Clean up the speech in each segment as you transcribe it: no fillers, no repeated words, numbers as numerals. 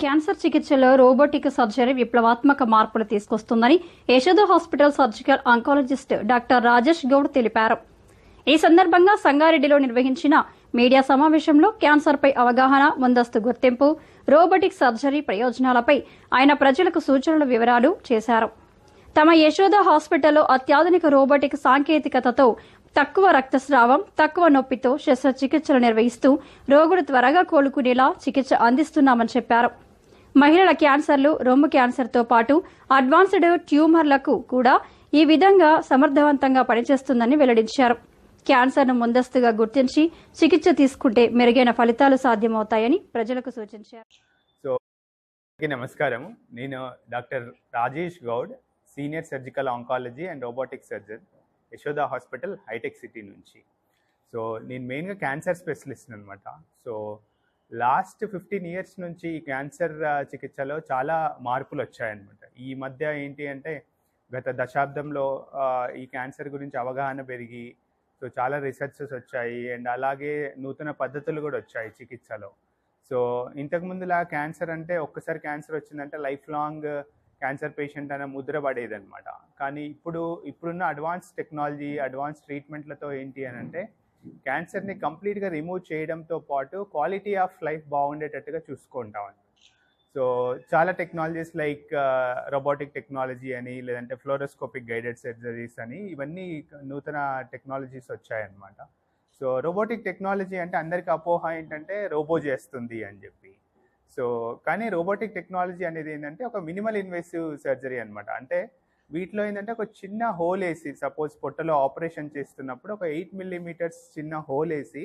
Cancer చికిత్సలో robotic surgery విప్లవాత్మక మార్పులు తీసుకొస్తుందని Yashoda hospital surgical oncologist doctor Rajesh Goud తెలిపారు. ఈ సందర్భంగా సంగారెడ్డిలో నిర్వహించిన మీడియా సమావేశంలో క్యాన్సర్పై అవగాహన, ముందస్తు గుర్తింపు, రోబోటిక్ సర్జరీ ప్రయోజనాలపై ఆయన ప్రజలకు సూచనల వివరాలు చేశారు. తమ యశోద హాస్పిటల్లో అత్యాధునిక రోబోటిక్ సాంకేతికతతో తక్కువ రక్తస్రావం, తక్కువ నొప్పితో శస్త్రచికిత్సలు నిర్వహిస్తూ రోగులు త్వరగా కోలుకునేలా చికిత్స అందిస్తున్నామని చెప్పారు. మహిళల క్యాన్సర్లు, రొమ్ము క్యాన్సర్తో పాటు అడ్వాన్స్డ్ ట్యూమర్లకు కూడా ఈ విధంగా సమర్థవంతంగా పనిచేస్తుందని వెల్లడించారు. క్యాన్సర్ను ముందస్తుగా గుర్తించి చికిత్స తీసుకుంటే మెరుగైన ఫలితాలు సాధ్యమవుతాయని ప్రజలకు సూచించారు. నమస్కారం, నేను doctor Rajesh Goud, senior surgical oncology and robotic surgeon, Yashoda hospital, Hitec City నుంచి. సో నేను మెయిన్గా క్యాన్సర్ స్పెషలిస్ట్ అనమాట. సో లాస్ట్ 15 years నుంచి ఈ క్యాన్సర్ చికిత్సలో చాలా మార్పులు వచ్చాయన్నమాట. ఈ మధ్య ఏంటి అంటే గత దశాబ్దంలో ఈ క్యాన్సర్ గురించి అవగాహన పెరిగి సో చాలా రీసెర్చెస్ వచ్చాయి అండ్ అలాగే నూతన పద్ధతులు కూడా వచ్చాయి చికిత్సలో. సో ఇంతకుముందులా క్యాన్సర్ అంటే ఒక్కసారి క్యాన్సర్ వచ్చిందంటే లైఫ్ లాంగ్ క్యాన్సర్ పేషెంట్ అనే ముద్ర పడేదన్నమాట. కానీ ఇప్పుడున్న అడ్వాన్స్ టెక్నాలజీ, అడ్వాన్స్ ట్రీట్మెంట్లతో ఏంటి అని అంటే క్యాన్సర్ని కంప్లీట్గా రిమూవ్ చేయడంతో పాటు క్వాలిటీ ఆఫ్ లైఫ్ బాగుండేటట్టుగా చూసుకుంటాం. సో చాలా టెక్నాలజీస్ లైక్ రోబోటిక్ టెక్నాలజీ అని, లేదంటే ఫ్లోరోస్కోపిక్ గైడెడ్ సర్జరీస్ అని, ఇవన్నీ నూతన టెక్నాలజీస్ వచ్చాయన్నమాట. సో రోబోటిక్ టెక్నాలజీ అంటే అందరికీ అపోహ ఏంటంటే రోబో చేస్తుంది అని చెప్పి. సో కానీ రోబోటిక్ టెక్నాలజీ అనేది ఏంటంటే ఒక మినిమల్ ఇన్వేసివ్ సర్జరీ అనమాట. అంటే వీటిలో ఏంటంటే ఒక చిన్న హోల్ వేసి, సపోజ్ పొట్టలో ఆపరేషన్ చేస్తున్నప్పుడు ఒక 8 millimeters చిన్న హోల్ వేసి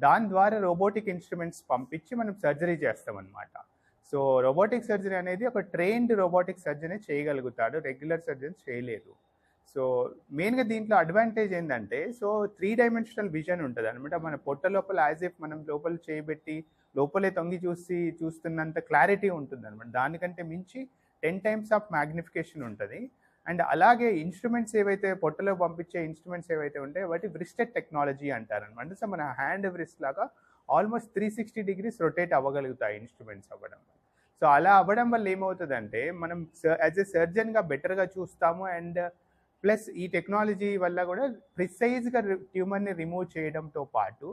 దాని ద్వారా రోబోటిక్ ఇన్స్ట్రుమెంట్స్ పంపించి మనం సర్జరీ చేస్తామన్నమాట. సో రోబోటిక్ సర్జరీ అనేది ఒక ట్రైన్డ్ రోబోటిక్ సర్జరీ చేయగలుగుతాడు, రెగ్యులర్ సర్జన్ చేయలేదు. సో మెయిన్గా దీంట్లో అడ్వాంటేజ్ ఏంటంటే సో 3-dimensional విజన్ ఉంటుంది అనమాట. మన పొట్ట లోపల యాజ్ ఇఫ్ మనం లోపల చేయబెట్టి లోపలే తొంగి చూస్తున్నంత క్లారిటీ ఉంటుంది అనమాట. దానికంటే మించి 10 times ఆఫ్ మ్యాగ్నిఫికేషన్ ఉంటుంది. అండ్ అలాగే ఇన్స్ట్రుమెంట్స్ ఏవైతే పొట్టలో పంపించే ఇన్స్ట్రుమెంట్స్ ఏవైతే ఉంటాయో వాటి వ్రిస్టెడ్ టెక్నాలజీ అంటారనమాట. సో మన హ్యాండ్ వ్రిస్ట్ లాగా ఆల్మోస్ట్ 360 degrees రొటేట్ అవ్వగలుగుతాయి ఇన్స్ట్రుమెంట్స్ అవ్వడం. సో అలా అవ్వడం వల్ల ఏమవుతుందంటే మనం యాజ్ ఎ సర్జన్గా బెటర్గా చూస్తాము. అండ్ ప్లస్ ఈ టెక్నాలజీ వల్ల కూడా ప్రిసైజ్గా ట్యూమర్ని రిమూవ్ చేయడంతో పాటు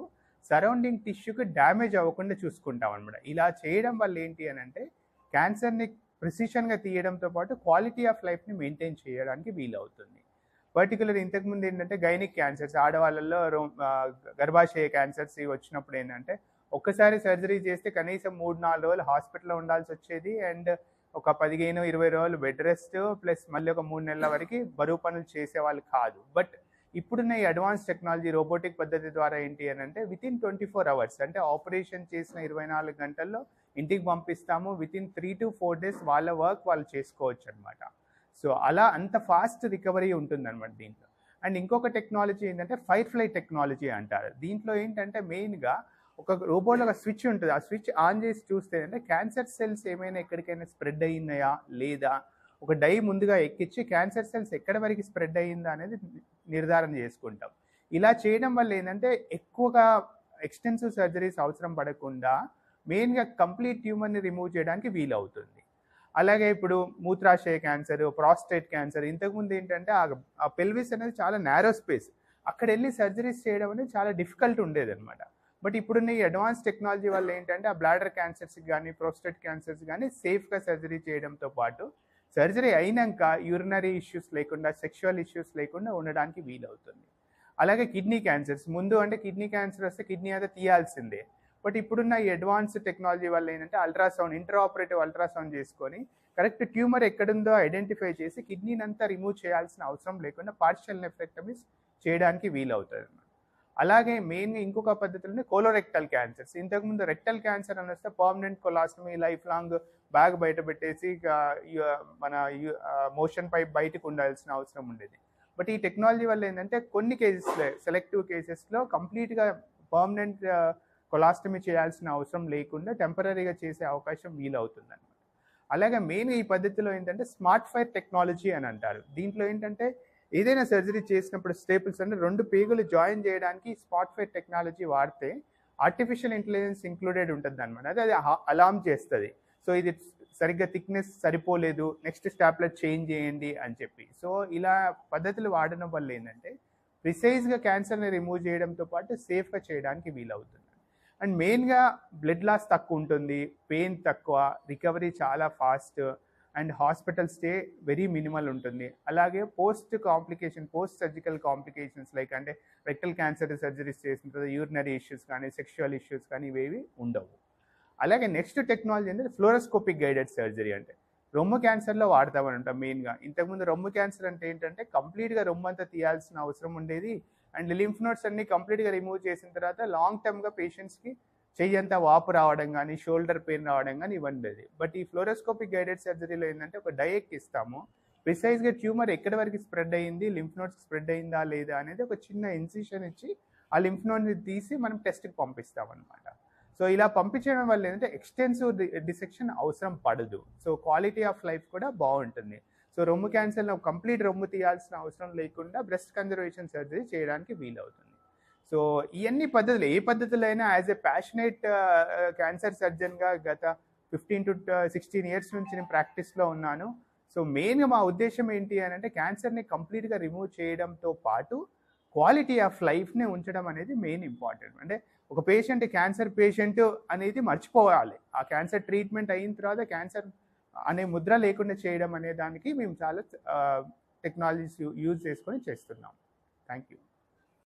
సరౌండింగ్ టిష్యూకి డ్యామేజ్ అవ్వకుండా చూసుకుంటాం అనమాట. ఇలా చేయడం వల్ల ఏంటి అని అంటే క్యాన్సర్ని ప్రిసిషన్గా తీయడంతో పాటు క్వాలిటీ ఆఫ్ లైఫ్ని మెయింటైన్ చేయడానికి వీలవుతుంది. పర్టికులర్ ఇంతకుముందు ఏంటంటే గైనిక్ క్యాన్సర్స్, ఆడవాళ్ళల్లో గర్భాశయ క్యాన్సర్స్ వచ్చినప్పుడు ఏంటంటే ఒక్కసారి సర్జరీ చేస్తే కనీసం 3-4 రోజులు హాస్పిటల్లో ఉండాల్సి వచ్చేది. అండ్ ఒక 15-20 రోజులు బెడ్ రెస్ట్, ప్లస్ మళ్ళీ ఒక 3 నెలల వరకు బరువు పనులు చేసేవాళ్ళు కాదు. బట్ ఇప్పుడున్న ఈ అడ్వాన్స్ టెక్నాలజీ రోబోటిక్ పద్ధతి ద్వారా ఏంటి అని అంటే వితిన్ 24 hours, అంటే ఆపరేషన్ చేసిన 24 గంటల్లో ఇంటికి పంపిస్తాము. వితిన్ 3 to 4 days వాళ్ళ వర్క్ వాళ్ళు చేసుకోవచ్చు అనమాట. సో అలా అంత ఫాస్ట్ రికవరీ ఉంటుంది అనమాట దీంట్లో. అండ్ ఇంకొక టెక్నాలజీ ఏంటంటే ఫైర్ఫ్లై టెక్నాలజీ అంటారు. దీంట్లో ఏంటంటే మెయిన్గా ఒక రోబోట్లో ఒక స్విచ్ ఉంటుంది. ఆ స్విచ్ ఆన్ చేసి చూస్తే అంటే క్యాన్సర్ సెల్స్ ఏమైనా ఎక్కడికైనా స్ప్రెడ్ అయ్యిందా లేదా ఒక డై ముందుగా ఎక్కించి క్యాన్సర్ సెల్స్ ఎక్కడి వరకు స్ప్రెడ్ అయ్యిందా అనేది నిర్ధారణ చేసుకుంటాం. ఇలా చేయడం వల్ల ఏంటంటే ఎక్కువగా ఎక్స్టెన్సివ్ సర్జరీస్ అవసరం పడకుండా మెయిన్గా కంప్లీట్ ట్యూమర్ని రిమూవ్ చేయడానికి వీలవుతుంది. అలాగే ఇప్పుడు మూత్రాశయ క్యాన్సర్, ప్రాస్టేట్ క్యాన్సర్, ఇంతకుముందు ఏంటంటే ఆ పెల్విస్ అనేది చాలా నేరో స్పేస్, అక్కడ వెళ్ళి సర్జరీస్ చేయడం అనేది చాలా డిఫికల్ట్ ఉండేది అనమాట. బట్ ఇప్పుడున్న ఈ అడ్వాన్స్ టెక్నాలజీ వల్ల ఏంటంటే ఆ బ్లాడర్ క్యాన్సర్స్కి కానీ ప్రోస్టేట్ క్యాన్సర్స్ కానీ సేఫ్గా సర్జరీ చేయడంతో పాటు సర్జరీ అయినాక యూరినరీ ఇష్యూస్ లేకుండా, సెక్షువల్ ఇష్యూస్ లేకుండా ఉండడానికి వీలవుతుంది. అలాగే కిడ్నీ క్యాన్సర్స్, ముందు అంటే కిడ్నీ క్యాన్సర్ వస్తే కిడ్నీ అయితే తీయాల్సిందే. బట్ ఇప్పుడున్న ఈ అడ్వాన్స్ టెక్నాలజీ వల్ల ఏంటంటే అల్ట్రాసౌండ్, ఇంట్రాఆపరేటివ్ అల్ట్రాసౌండ్ చేసుకొని కరెక్ట్ ట్యూమర్ ఎక్కడుందో ఐడెంటిఫై చేసి కిడ్నీని అంతా రిమూవ్ చేయాల్సిన అవసరం లేకుండా పార్షియల్ నెఫ్రెక్టమీస్ చేయడానికి వీలవుతుంది. అలాగే మెయిన్గా ఇంకొక పద్ధతిలోనే కోలోరెక్టల్ క్యాన్సర్స్. ఇంతకుముందు రెక్టల్ క్యాన్సర్ అని వస్తే permanent colostomy, life long bag బయట పెట్టేసి మన మోషన్ పైప్ బయటకు ఉండాల్సిన అవసరం ఉండేది. బట్ ఈ టెక్నాలజీ వల్ల ఏంటంటే కొన్ని కేసెస్లో, సెలెక్టివ్ కేసెస్లో కంప్లీట్గా పర్మనెంట్ కొలాస్టమీ చేయాల్సిన అవసరం లేకుండా టెంపరీగా చేసే అవకాశం వీలవుతుంది అనమాట. అలాగే మెయిన్గా ఈ పద్ధతిలో ఏంటంటే స్మార్ట్ ఫైర్ టెక్నాలజీ అని అంటారు. దీంట్లో ఏంటంటే ఏదైనా సర్జరీ చేసినప్పుడు స్టేపుల్స్ అంటే 2 పేగులు జాయిన్ చేయడానికి స్మార్ట్ ఫైర్ టెక్నాలజీ వాడితే ఆర్టిఫిషియల్ ఇంటెలిజెన్స్ ఇంక్లూడెడ్ ఉంటుంది అనమాట. అది అలార్మ్ చేస్తుంది. సో ఇది సరిగ్గా థిక్నెస్ సరిపోలేదు, నెక్స్ట్ స్టాప్లర్ చేంజ్ చేయండి అని చెప్పి. సో ఇలా పద్ధతులు వాడడం వల్ల ఏంటంటే ప్రిసైజ్గా క్యాన్సర్ని రిమూవ్ చేయడంతో పాటు సేఫ్గా చేయడానికి వీలవుతుంది. అండ్ మెయిన్గా బ్లడ్ లాస్ తక్కువ ఉంటుంది, పెయిన్ తక్కువ, రికవరీ చాలా fast, and hospital stay very minimal ఉంటుంది. అలాగే పోస్ట్ సర్జికల్ కాంప్లికేషన్స్ లైక్ అంటే రెక్టల్ క్యాన్సర్ సర్జరీస్ చేసిన తర్వాత యూరినరీ ఇష్యూస్ కానీ సెక్షువల్ ఇష్యూస్ కానీ ఇవేవి ఉండవు. అలాగే నెక్స్ట్ టెక్నాలజీ అంటే ఫ్లోరోస్కోపిక్ గైడెడ్ సర్జరీ, అంటే రొమ్ము క్యాన్సర్లో వాడతామని ఉంటాం మెయిన్గా. ఇంతకుముందు రొమ్ము క్యాన్సర్ అంటే ఏంటంటే కంప్లీట్గా రొమ్ము అంతా తీయాల్సిన అవసరం ఉండేది, అండ్ లింఫ్ నోడ్స్ అన్ని కంప్లీట్గా రిమూవ్ చేసిన తర్వాత లాంగ్ టర్మ్గా పేషెంట్స్కి చెయ్యంతా వాపు రావడం కానీ షోల్డర్ పెయిన్ రావడం కానీ ఇవ్వండి. బట్ ఈ ఫ్లోరోస్కోపిక్ గైడెడ్ సర్జరీలో ఏంటంటే ఒక డైరెక్ట్ ఇస్తాము, ప్రిసైజ్గా ట్యూమర్ ఎక్కడి వరకు స్ప్రెడ్ అయ్యింది, లింఫ్ నోడ్స్ స్ప్రెడ్ అయిందా లేదా అనేది ఒక చిన్న ఇన్సిషన్ ఇచ్చి ఆ లింఫ్ నోడ్ని తీసి మనం టెస్ట్కి పంపిస్తాం అనమాట. సో ఇలా పంపించడం వల్ల ఏంటంటే ఎక్స్టెన్సివ్ డిసెక్షన్ అవసరం పడదు, సో క్వాలిటీ ఆఫ్ లైఫ్ కూడా బాగుంటుంది. సో రొమ్ము క్యాన్సర్లో కంప్లీట్ రొమ్ము తీయాల్సిన అవసరం లేకుండా బ్రెస్ట్ కన్జర్వేషన్ సర్జరీ చేయడానికి వీలవుతుంది. సో ఇవన్నీ పద్ధతులు, ఏ పద్ధతులైనా యాజ్ ఎ ప్యాషనేట్ క్యాన్సర్ సర్జన్గా గత 15 to 16 years నుంచి నేను ప్రాక్టీస్లో ఉన్నాను. సో మెయిన్గా మా ఉద్దేశం ఏంటి అని అంటే క్యాన్సర్ని కంప్లీట్గా రిమూవ్ చేయడంతో పాటు క్వాలిటీ ఆఫ్ లైఫ్ని ఉంచడం అనేది మెయిన్ ఇంపార్టెంట్. అంటే ఒక క్యాన్సర్ పేషెంట్ అనేది మర్చిపోవాలి, ఆ క్యాన్సర్ ట్రీట్మెంట్ అయిన తర్వాత క్యాన్సర్ అనే ముద్ర లేకుండా చేయడం అనే దానికి మేము చాలా టెక్నాలజీస్ యూజ్ చేసుకొని చేస్తున్నాం. Thank you.